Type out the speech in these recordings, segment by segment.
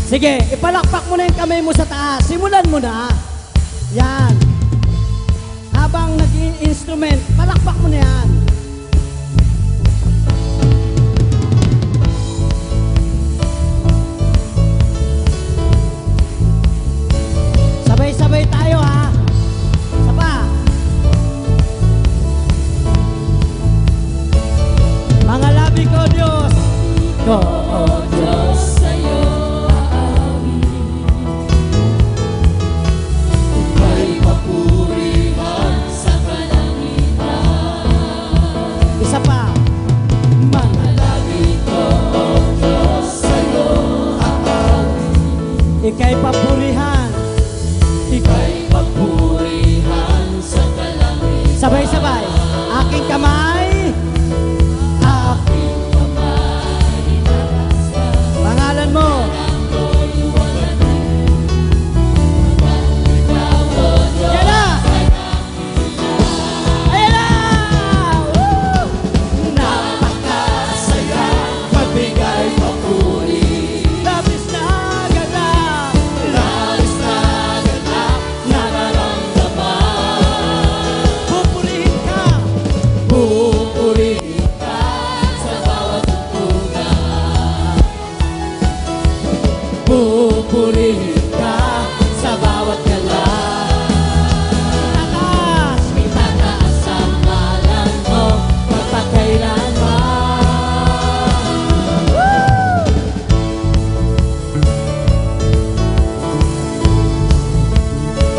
Sige, ipalakpak mo na yung kamay mo sa taas. Simulan mo na. Yan. Habang nag-instrument, palakpak mo na yan. Sabay-sabay tayo ha. Sapa. Mga labi ko, Diyos. Ko, oh Diyos, sa'yo aawin. Ika'y papurihan sa kalangitan. Isa pa. Mga labi ko, oh Diyos, sa'yo aawin. Ika'y papurihan. Ika'y papurihan sa kalangitan. Sabay-sabay. Aking kamay. Pangalan mo. Yan na. Ayan na. Napakasaya magbigay papuri. Labis na ganap. Labis na ganap. Nararamdaman. Pupurihin ka. Pupurihin ka sa bawat tugtugan. Pupurihin ka sa bawat galaw. Tataas, itataas ang ngalan mo magpakailanman.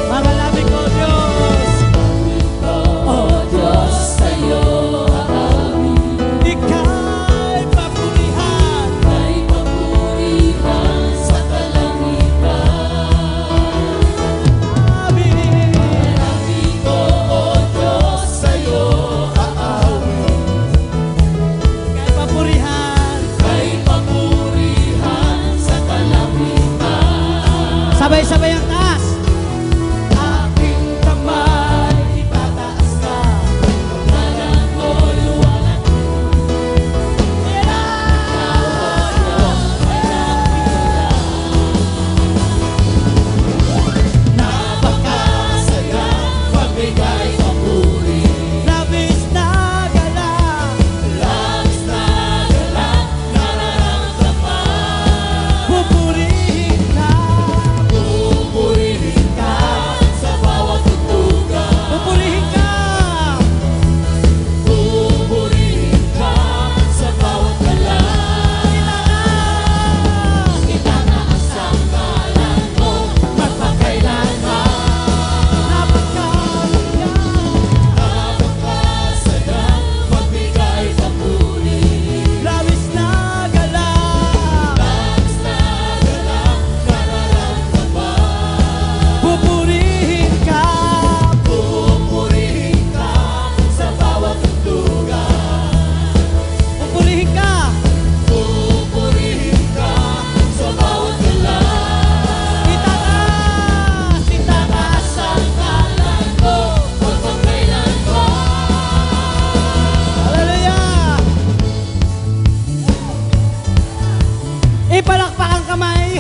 Mga labi ko, Diyos. Oh Diyos, sa'yo aawin. Ika'y papurihan. Ika'y papurihan sa kalangitan. Labi ko, oh Diyos, sa'yo aawin. Ika'y papurihan. Ika'y papurihan sa kalangitan. Sabay-sabay ang taas. Aking kamay, itataas ka. Pangalan mo, luwalan. Ayan na! Napakasaya magbigay papuri. Labis na galak. Labis na galak. Nararamdaman. Pupurihin ka. Pupurihin ka sa bawat tugtugan. Pupurihin ka. Pupurihin ka sa bawat galaw. Itataas ang ngalan mo magpakailanman. Napakasaya magbigay papuri. Labis na galak. Labis na galak. Nararamdaman. Pupurihin ka. Pupurihin ka sa bawat tugtugan. Pupurihin ka. Pupurihin ka sa bawat galaw. Itataas, itataas ang ngalan mo magpakailanman. Hallelujah! Ipalakpak ang kamay.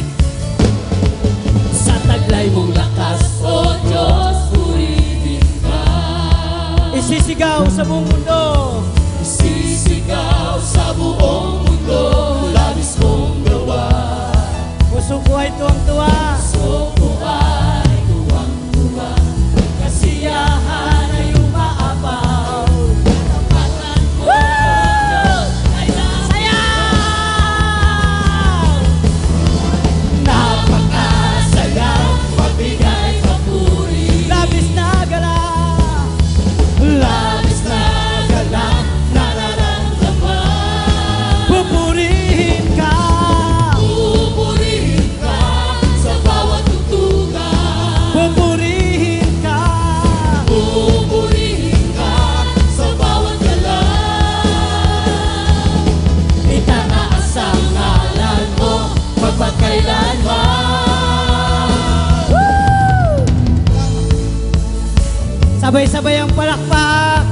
Sa taglay mong lakas, O Diyos, purihin ka. Isisigaw sa buong mundo. Isisigaw sa buong mundo. Labis mong gawa. Puso ko ay tuwang-tuwa. Puso ko ay tuwang-tuwa. Kasiyahan ay umaapaw. Katapatan mo, Diyos, ay nasayaw. Napakasaya magbigay papuri. Labis na galak. Labis na galak. Nararamdaman. Pupurihin ka. Pupurihin ka sa bawat tugtugan. Pupurihin ka. Pupurihin ka sa bawat galaw. Itataas ang ngalan mo magpakailanman. Sabay-sabay ang palakpak.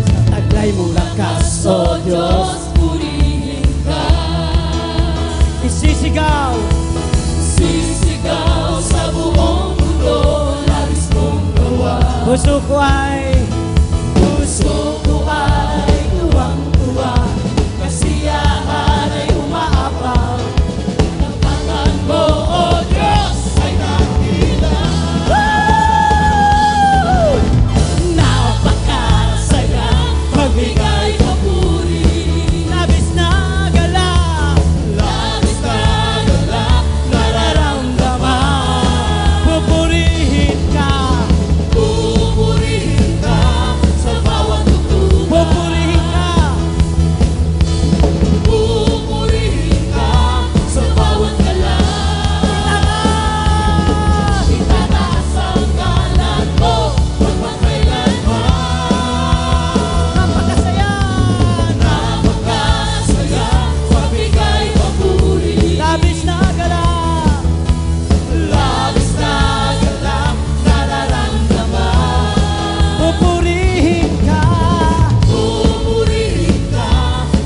Sa taglay mong lakas, O Diyos, purihin ka. puso ko ay tuwang-tuwa, kasiyahan ay umaabang. Tapakan mo, O Diyos, ay dakila. Napakasaya, magbigay papuri. Labis na galak, nararamdaman. Pupurihin ka sa bawat tutugan. Pupurihin ka sa bawat galang. Itataas ang ngalan mo magpakailanman. Napakasaya, magbigay papuri. Labis na galak, nararamdaman. Pupurihin ka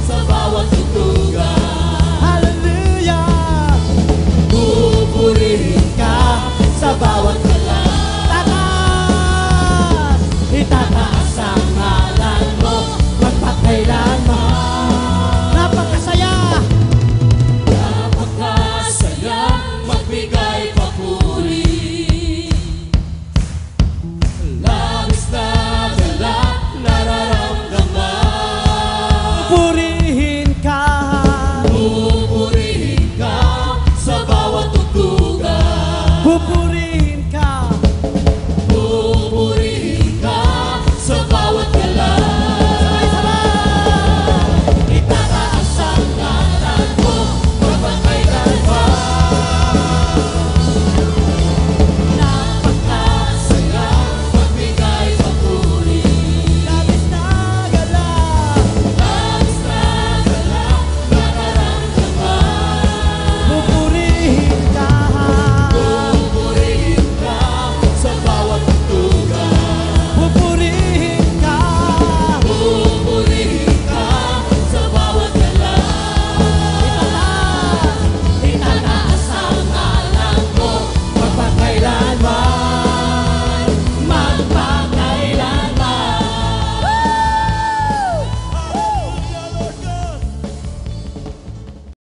sa bawat tutugan. Hallelujah. Pupurihin ka sa bawat galang. Itataas ang ngalan mo magpakailanman. Napakasaya, magbigay papuri. Labis na galak, nararamdaman. Pupurihin